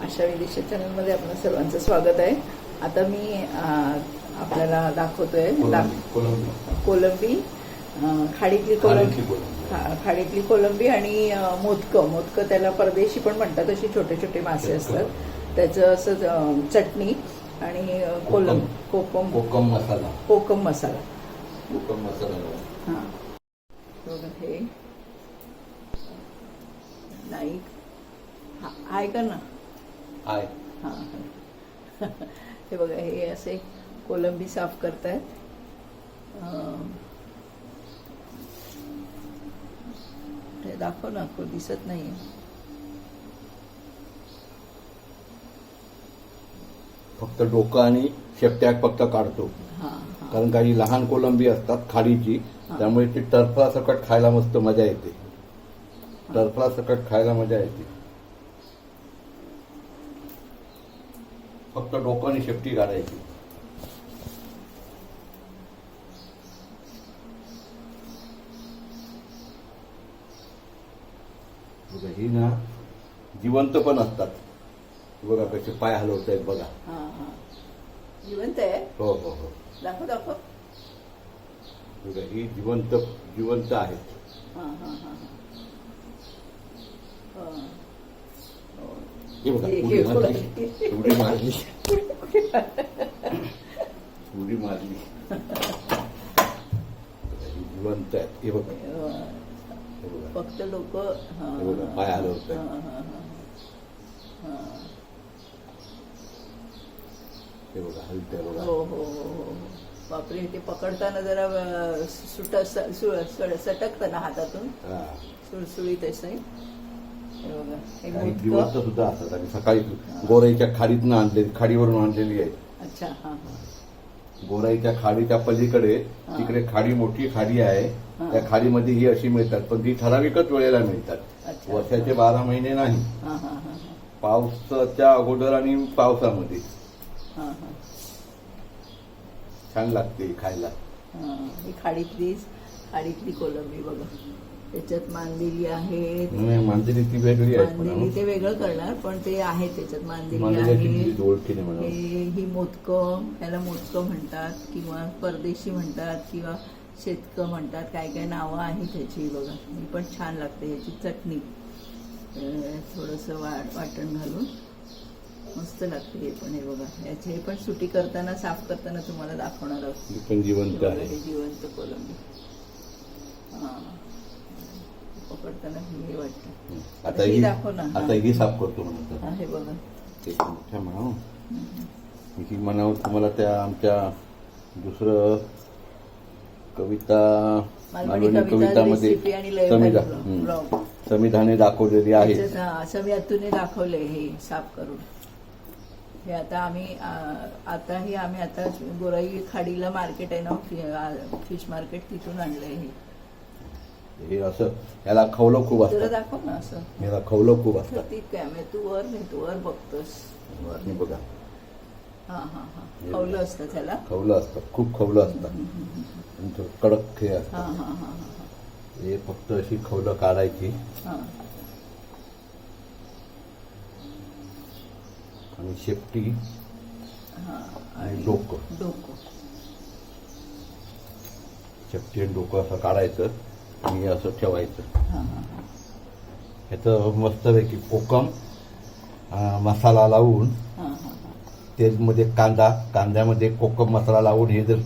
आशा विदेशी चॅनलमध्ये आपलं सर्वांचं स्वागत आहे. आता मी आपल्याला दाखवतोय कोलंबी, खाडीतली कोलंबी आणि मोदकं त्याला परदेशी पण म्हणतात. अशी छोटे छोटे मासे असतात. त्याचं असं चटणी आणि कोकम मसाला हां बघा. हे नाही आहे का ना? हां हे बघा, हे असे कोलंबी साफ करतायत. ते दाखव ना, दिसत नाहीये. फक्त डोकं आणि शेपट्या फक्त काढतो, कारण काही लहान कोलंबी असतात खाडीची, त्यामुळे ती टरफला सकट खायला मस्त मजा येते. टरफला सकट खायला मजा येते. फक्त डोकं आणि शेपटी काढायची. ही ना जिवंत पण असतात. बघा कसे पाय हलवत आहेत बघा. जिवंत आहे. हो हो हो, दाखव. बघा ही जिवंत आहेत. हे बघा उडी मारली. जिवंत आहेत. हे बघा फक्त लोक पाय हलवत आहेत. हे बघा हलतंय बघा. हो बापरे, ते पकडताना जरा सटकतं ना हातातून, सुळसुळीत असं. काही जिवंत सुद्धा असतात आणि सकाळी गोराईच्या खाडीतनं आणलेली, खाडीवरून आणलेली आहे. अच्छा. गोराईच्या खाडीच्या पलीकडे तिकडे खाडी, मोठी खाडी आहे. त्या खाडीमध्ये ही अशी मिळतात, पण ती ठराविकच वेळेला मिळतात. वर्षाचे 12 महिने नाही. पावसाच्या अगोदर आणि पावसामध्ये छान लागते खायला. ही खाडीतली कोलंबी बघा. त्याच्यात मांदेली आहेत. मांदेली ती वेगळी आहे. मांदेली ते वेगळं करणार, पण ते आहे त्याच्यात. मांदेली आहे. ही मोदकं, त्याला मोदकं म्हणतात किंवा परदेशी म्हणतात किंवा शेतकं म्हणतात. काय काय नावं आहेत त्याची बघा. ही पण छान लागते. ह्याची चटणी थोडंसं वाटण घालून मस्त लागते. हे पण हे बघा, याचे हे पण सुटी करताना, साफ करताना तुम्हाला दाखवणार आहोत. पण जिवंत आहे. हे जिवंत कोलंबी. पकडताना हे वाटतं. आता दाखव ना. आता ही साफ करतो म्हणतो. हे बघा, म्हणावं ही म्हणावं तुम्हाला त्या आमच्या दुसरं कवितामध्ये संविधाने दाखवलेली आहे. समिधाने दाखवले हे साफ करून. हे आता गोराई खाडीला मार्केट आहे ना, फिश मार्केट, तिथून आणलंय हे असं. याला खवलं खूप असतं. दाखव ना असं. याला खवलं खूप असतं. तू वर बघतोस. वर बघा. खवलं असतं त्याला. खवलं असतं, खूप खवलं असतं. कडक हे असतं. हे फक्त अशी खवलं काढायची आणि शेपटी आणि डोकं. शेपटी आणि डोकं असं काढायचं आणि असं ठेवायचं. ह्याचं मस्तपैकी कोकम मसाला लावून, तेलमध्ये कांद्यामध्ये कोकम मसाला लावून हे जर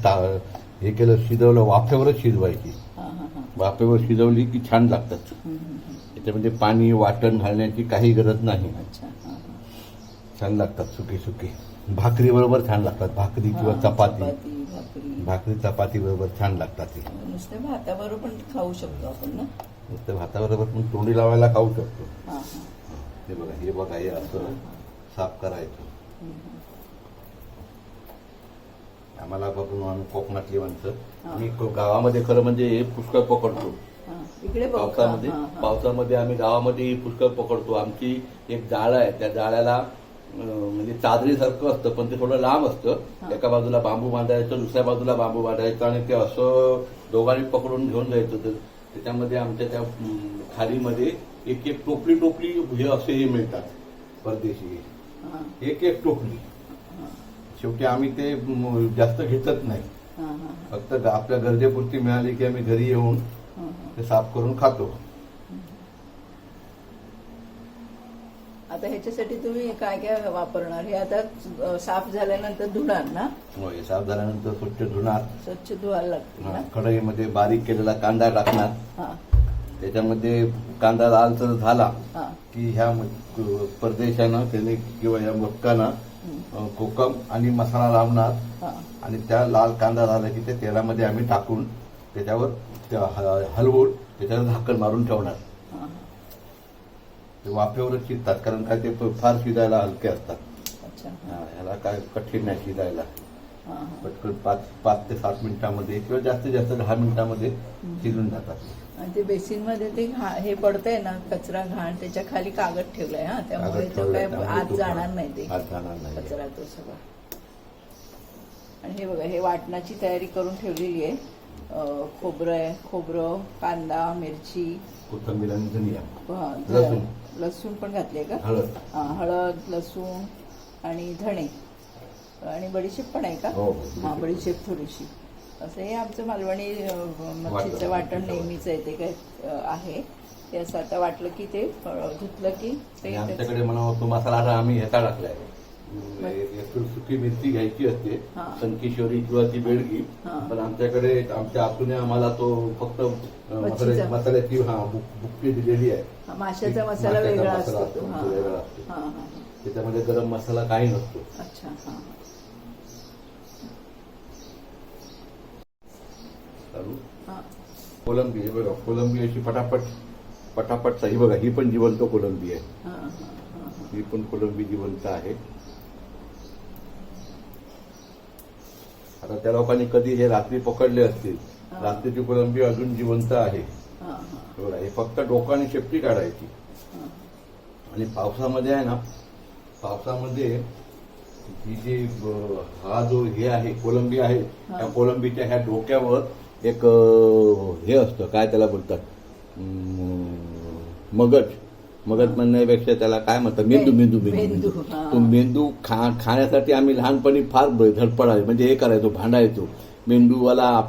हे केलं, शिजवलं, वाफेवरच शिजवायची. वाफेवर शिजवली की छान लागतात. त्याच्यामध्ये पाणी, वाटण घालण्याची काही गरज नाही. छान लागतात. सुकी भाकरी बरोबर छान लागतात. भाकरी किंवा चपाती बरोबर छान लागतात. नुसत्या भाताबरोबर पण खाऊ शकतो आपण ना. नुसत्या भाताबरोबर पण तोंडी लावायला खाऊ शकतो. हे बघा हे असं साफ करायचं. आम्हाला बघून आम्ही कोकणातली माणसं, आम्ही गावामध्ये खरं म्हणजे पुष्कळ पकडतो. पावसामध्ये आम्ही गावामध्ये पुष्कळ पकडतो. आमची एक जाळ आहे, त्या जाळ्याला म्हणजे चादरीसारखं असतं, पण ते थोडं लांब असतं. एका बाजूला बांबू बांधायचं, दुसऱ्या बाजूला बांबू बांधायचं आणि ते असं दोघांनी पकडून घेऊन जायचं. त्याच्यामध्ये आमच्या त्या खाडीमध्ये एक टोपली हे असे हे मिळतात परदेशी. हा, एक एक टोपली. हा, शेवटी आम्ही ते जास्त घेतच नाही. हा, हा, फक्त आपल्या गरजेपुरती मिळाली की आम्ही घरी येऊन हा, हा. ते साफ करून खातो. आता ह्याच्यासाठी तुम्ही काय काय वापरणार? हे आता साफ झाल्यानंतर धुणार ना? हे साफ झाल्यानंतर स्वच्छ धुणार. स्वच्छ धुवायला लागतील ना? कढईमध्ये बारीक केलेला कांदा टाकणार. हा, त्याच्यामध्ये कांदा लालसर झाला हा, की ह्या परदेशानं त्याने किंवा या मोदकानं कोकम आणि मसाला लावणार. हा, आणि त्या लाल कांदा झाला की ते तेलामध्ये आम्ही टाकून त्याच्यावर हलवून त्याच्यावर झाकण मारून ठेवणार. हा. ते वाफेवरच शिजतात, कारण काय ते फार शिजायला हलके असतात. अच्छा. ह्याला काय कठीण नाही शिजायला. हा, हा. पटकन 5 ते 7 मिनिटांमध्ये किंवा जास्तीत जास्त 10 मिनिटांमध्ये शिजून जातात. आणि ते बेसिन मध्ये ते हे पडतंय ना, कचरा घाण, त्याच्या खाली कागद ठेवलाय. हा, त्यामुळे कागद तो ठेवलाय, काय त्यामुळे आत तो जाणार नाही. ते आत जाणार नाही. कचरा तो सगळा. आणि हे बघा, हे वाटणाची तयारी करून ठेवलेली आहे. खोबरं, कांदा, मिरची, कोथिंबीर आणि धनिया, हा, लसूण. लसूण पण घातले का? हळद. हा, हळद, लसूण आणि धणे आणि बडीशेप पण आहे का? हो. हा, बडीशेप थोडीशी. असं हे आमचं मालवणी मच्छीचं वाटण नेहमीच आहे. ते काय आहे ते असं आता वाटलं की ते धुतलं की ते आमच्याकडे म्हणा तो मसाला आम्ही ह्याचा टाकलाय. सुकी मिरची घ्यायची असते, हा. संकेश्वरी किंवा ती बेडगी. हा. पण आमच्याकडे आमच्या आतून आम्हाला तो फक्त मच्छीचा. मसाल्याची बुक्की दिलेली आहे. हा, माशाचा मसाला माशाचा वेगळा मसाला असतो तो. हा, तो वेगळा असतो. हा, हा. त्याच्यामध्ये गरम मसाला काही नसतो. अच्छा. हा, चालू. हा. कोलंबी, हे बघा, कोलंबी अशी पटापट ही बघा, ही पण जिवंत कोलंबी आहे. हा, हा, हा, हा. ही पण कोलंबी जिवंत आहे. आता त्या लोकांनी कधी हे रात्री पकडले असतील. हा. रात्रीची कोलंबी अजून जिवंत आहे. हा, हा, बघा, हे फक्त डोकाने शेपटी काढायची. हा. आणि पावसामध्ये आहे ना, पावसामध्ये ही जी हा जो हे आहे कोलंबी आहे, हा. त्या कोलंबीच्या ह्या डोक्यावर एक हे असतं, काय त्याला बोलतात, मगज म्हणण्यापेक्षा त्याला काय म्हणतात, मेंदू. हा. तो मेंदू खाण्यासाठी आम्ही लहानपणी फार धडपडायचो, म्हणजे हे करायचो, भांडायचो. मेंदूवाला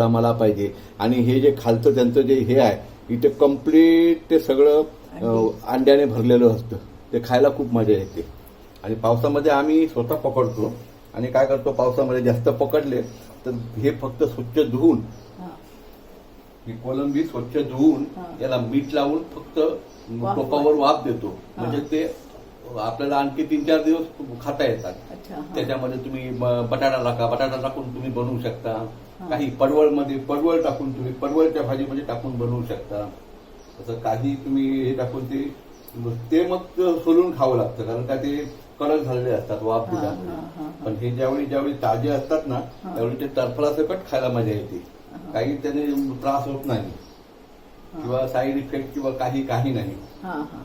मला पाहिजे. आणि हे जे खालचं त्यांचं जे हे आहे, इथे कम्प्लीट ते सगळं अंड्याने भरलेलं असतं. ते खायला खूप मजा येते. आणि पावसामध्ये आम्ही स्वतः पकडतो. आणि काय करतो, पावसामध्ये जास्त पकडले तर हे फक्त स्वच्छ धुवून, हा. ही कोलंबी स्वच्छ धुवून हा. याला मीठ लावून फक्त वाफ. टोपावर वाफ देतो. हा. म्हणजे ते आपल्याला आणखी 3-4 दिवस खाता येतात. अच्छा. हा. त्याच्यामध्ये तुम्ही बटाटा टाकून तुम्ही बनवू शकता. हा. काही पडवळ टाकून तुम्ही पडवळच्या भाजीमध्ये टाकून बनवू शकता. असं काही तुम्ही हे टाकून ते मग सोलून खावं लागतं, कारण का ते कडक झालेले असतात वाफ हा, दिल्यामुळे. हा, हा, हा. पण हे ज्यावेळी ताजे असतात ना, हा. त्यावेळी ते टरफलासकट खायला मजा येते. हा. काही त्याने त्रास होत नाही किंवा साईड इफेक्ट किंवा काही नाही. हा, हा.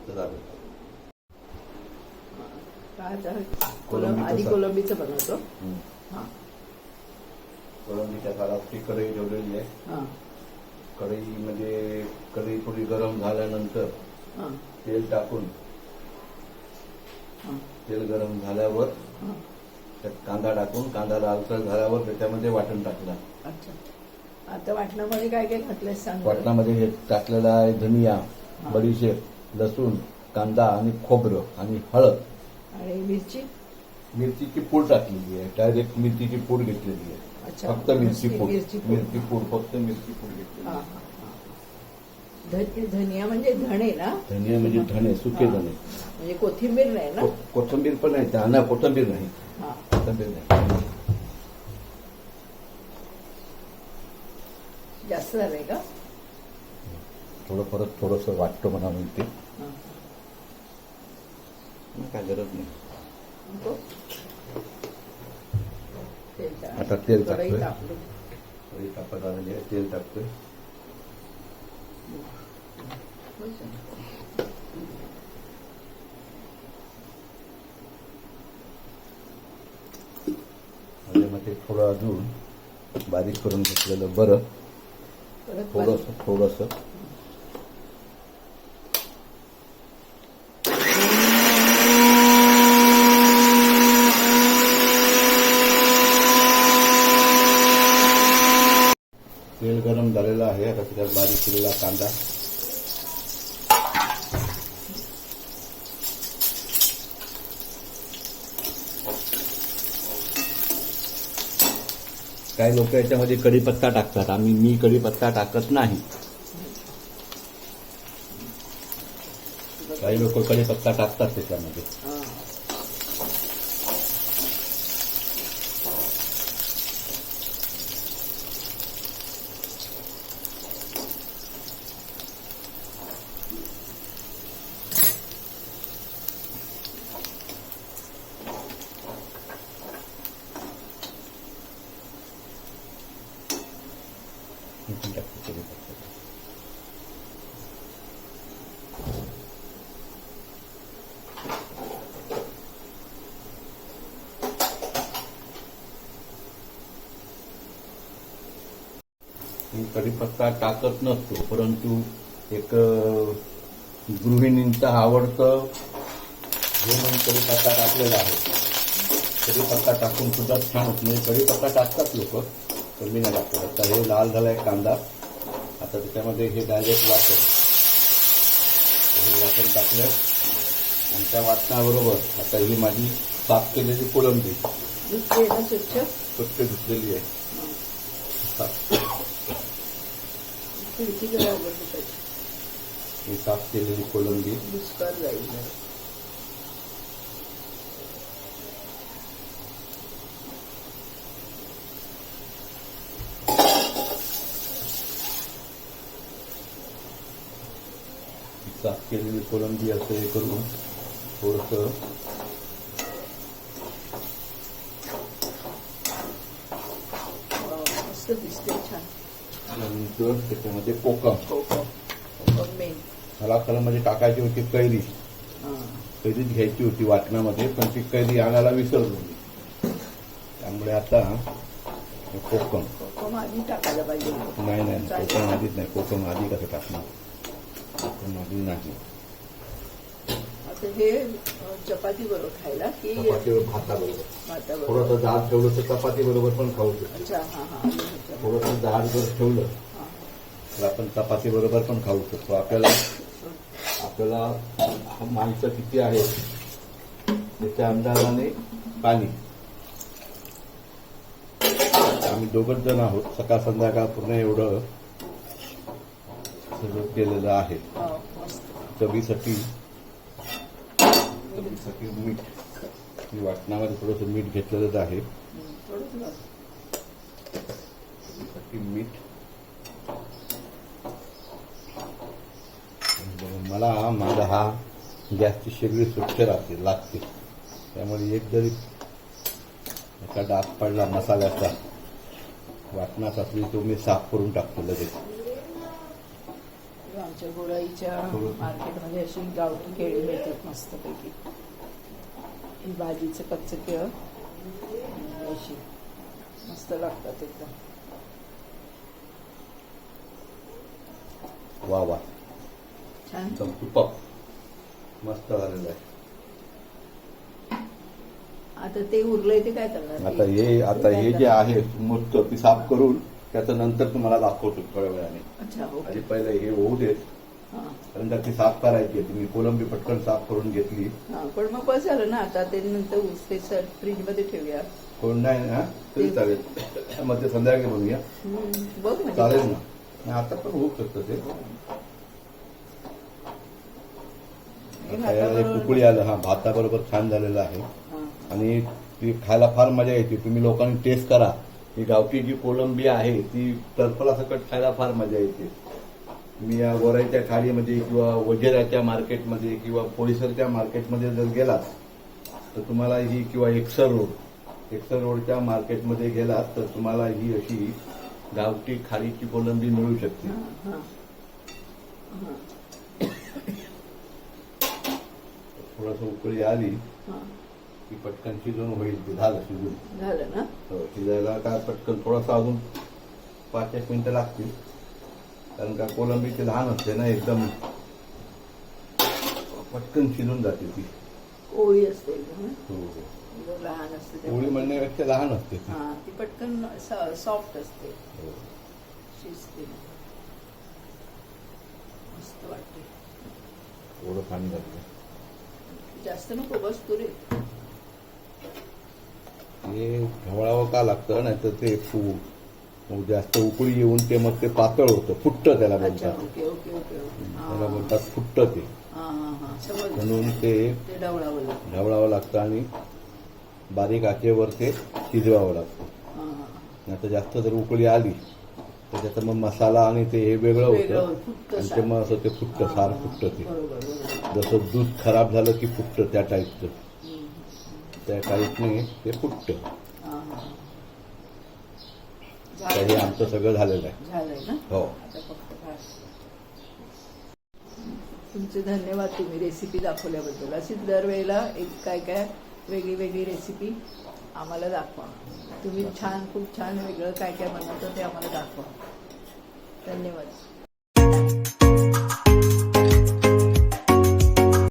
तर झालं. काय आता कोलंबीचं आधी सार. कोलंबीचं बनवतो. हा, कोलंबीच्या साराची कढई ठेवलेली आहे. हा, कढईमध्ये कढई थोडी गरम झाल्यानंतर हा, तेल टाकून, हा, तेल गरम झाल्यावर हा. त्यात कांदा टाकून, कांदा लालसर झाल्यावर त्याच्यामध्ये वाटण टाकलं. अच्छा. आता वाटणामध्ये काय काय घातलंय सांग. वाटणामध्ये हे टाकलेलं आहे धनिया, बडीशेप, लसूण, कांदा आणि खोबरं आणि हळद. आणि मिरचीची पूड टाकलेली आहे. डायरेक्ट मिरचीची पूड घेतलेली आहे. अच्छा. फक्त मिरची पूड मिरची पूड. फक्त मिरची पूड घेतलेली हा, आहे. हा, हा. धनिया म्हणजे धणे ना? धनिया म्हणजे धणे, सुके हा. धणे. म्हणजे कोथिंबीर नाही ना? कोथिंबीर पण नाही. ना, कोथिंबीर नाही. हा. कोथिंबीर नाही. जास्त झालंय का? परत थोडंसं वाटतं म्हणा म्हणते. हा. काय गरज नाही. नको? तेल टाक. आता तेल कढई टाकतोय. टाकली. कढई तापत आलेली आहे. तेल टाकतोय. मग ते थोडं अजून बारीक करून घेतलेलं बरं. थोडस आहे. आता त्याच्यात बारीक केलेला कांदा, काही लोक याच्यामध्ये कढीपत्ता टाकतात, मी कढीपत्ता टाकत नाही. काही लोक कढीपत्ता टाकतात त्याच्यामध्ये. मी कढीपत्ता टाकत नसतो, परंतु एक गृहिणींचं आवडतं हे म्हणून कढीपत्ता टाकलेला आहे. कढीपत्ता टाकून सुद्धा छान होत नाही. कढीपत्ता टाकतात लोक, पण मी नाही टाकत. आता हे लाल झालाय कांदा. आता त्याच्यामध्ये हे डायरेक्ट वाटण, हे वाटण टाकलं आणि त्या वाटणाबरोबर आता ही माझी साफ केलेली कोलंबी स्वच्छ धुतलेली आहे. ही साफ केलेली कोलंबी साफ केलेली कोलंबी असं हे करून थोडंसं मस्त दिसते, छान. नंतर त्याच्यामध्ये कोकम मला खरं म्हणजे टाकायची होती कैरी. कैरीच घ्यायची होती वाटणामध्ये, पण ती कैरी आणायला विसरलो मी. त्यामुळे आता कोकम आधी टाकायला पाहिजे. नाही, कोकम आधीच नाही. कोकम आधी कसं टाकणार? कोकम आधी नाही. आता हे चपाती बरोबर खायला की चपातीवर भाताबरोबर थोडंसं जाड ठेवलं तर चपाती बरोबर पण खाऊ शकतो. थोडंसं जाड जर ठेवलं तर आपण चपाती बरोबर पण खाऊ शकतो. आपल्याला माणसं किती आहेत त्याच्या अंदाजाने पाणी. आम्ही दोघच जण आहोत. सकाळ संध्याकाळ पूर्ण एवढं सगळं केलेलं आहे. चवीसाठी मीठ, मी वाटणामध्ये थोडंसं मीठ घेतलेलंच आहे. मीठ मला माझा हा गॅसची शेगडी स्वच्छ लागते. त्यामुळे एक जरी एका डाग पडला मसाल्याचा वाटणाचा तरी तो मी साफ करून टाकतो लगेच. आमच्या गोळाईच्या मार्केटमध्ये अशी गावठी केळी मिळतात मस्तपैकी. ही भाजीचं कच्चं केळ अशी मस्त लागतात एकदम. वा छान, एकदम तुपक मस्त झालेलं आहे. आता ते उरलंय ते काय करणार? आता हे जे आहे मस्त ती साफ करून त्याचं नंतर तुम्हाला दाखवतो थोड्या वेळाने. अच्छा, आधी पहिले हे होऊ देत, कारण ती साफ करायची आहे. मी कोलंबी पटकन साफ करून घेतली. पण मग बस झालं ना. आता ते नंतर फ्रीज मध्ये ठेवूया. कोण नाही ना तरी चालेल. मग ते संध्याकाळी बनवूया. बघ म्हणजे चालेल ना. आता पण होऊ शकतं ते. कुकळी आलं. हा भाताबरोबर छान झालेलं आहे आणि ती खायला फार मजा येते. तुम्ही लोकांनी टेस्ट करा. ही गावठी जी कोलंबी आहे ती टरफला सकट खायला फार मजा येते. मी या गोराईच्या खाडीमध्ये किंवा वजेराच्या मार्केटमध्ये किंवा पोळीसरच्या मार्केटमध्ये जर गेलात तर तुम्हाला ही, किंवा एक्सर रोडच्या मार्केटमध्ये गेलात तर तुम्हाला ही अशी गावठी खाडीची कोलंबी मिळू शकते. थोडंसं उकळी आली की पटकन शिजून होईल. ते झालं ना. शिजायला काय पटकन थोडासा अजून 5-1 मिनिटं लागतील. कारण का कोलंबी ती लहान असते ना, एकदम पटकन शिजून जाते ती. कोळी असते लहान असते. कोळी म्हणण्यापेक्षा लहान असते ती पटकन सॉफ्ट असते, शिजते. पाणी घातलं. जास्त नको, बस पुरे. हे ढवळावं का लागतं, नाही तर ते जास्त उकळी येऊन ते मग ते पातळ होतं, फुटतं त्याला अच्छा, बोलतात. Okay okay okay okay. त्याला बोलतात फुटतं ते. समजलं. म्हणून ते ते ढवळावं लागतं. ढवळावं लागतं आणि बारीक आचेवर ते शिजवावं लागतं. नाही तर जास्त जर उकळी आली तर त्याचा मग मसाला आणि ते हे वेगळं वेगळं होतं फुटतं आणि ते सार. मग असं ते फुटतं, सार फुटतं ते. बरोबर बरोबर. जसं दूध खराब झालं की फुटतं त्या टाईपचं, त्या टाईपने ते फुटतं. तर हे आमचं सगळं झालेलं आहे. झालंय ना. हो. आता फक्त भात. तुमचे धन्यवाद, तुम्ही रेसिपी दाखवल्याबद्दल. अशीच दरवेळेला एक काय काय वेगळी वेगळी रेसिपी आम्हाला दाखवा. तुम्ही छान, खूप छान वेगळं काय काय बनवतं ते आम्हाला दाखवा. धन्यवाद.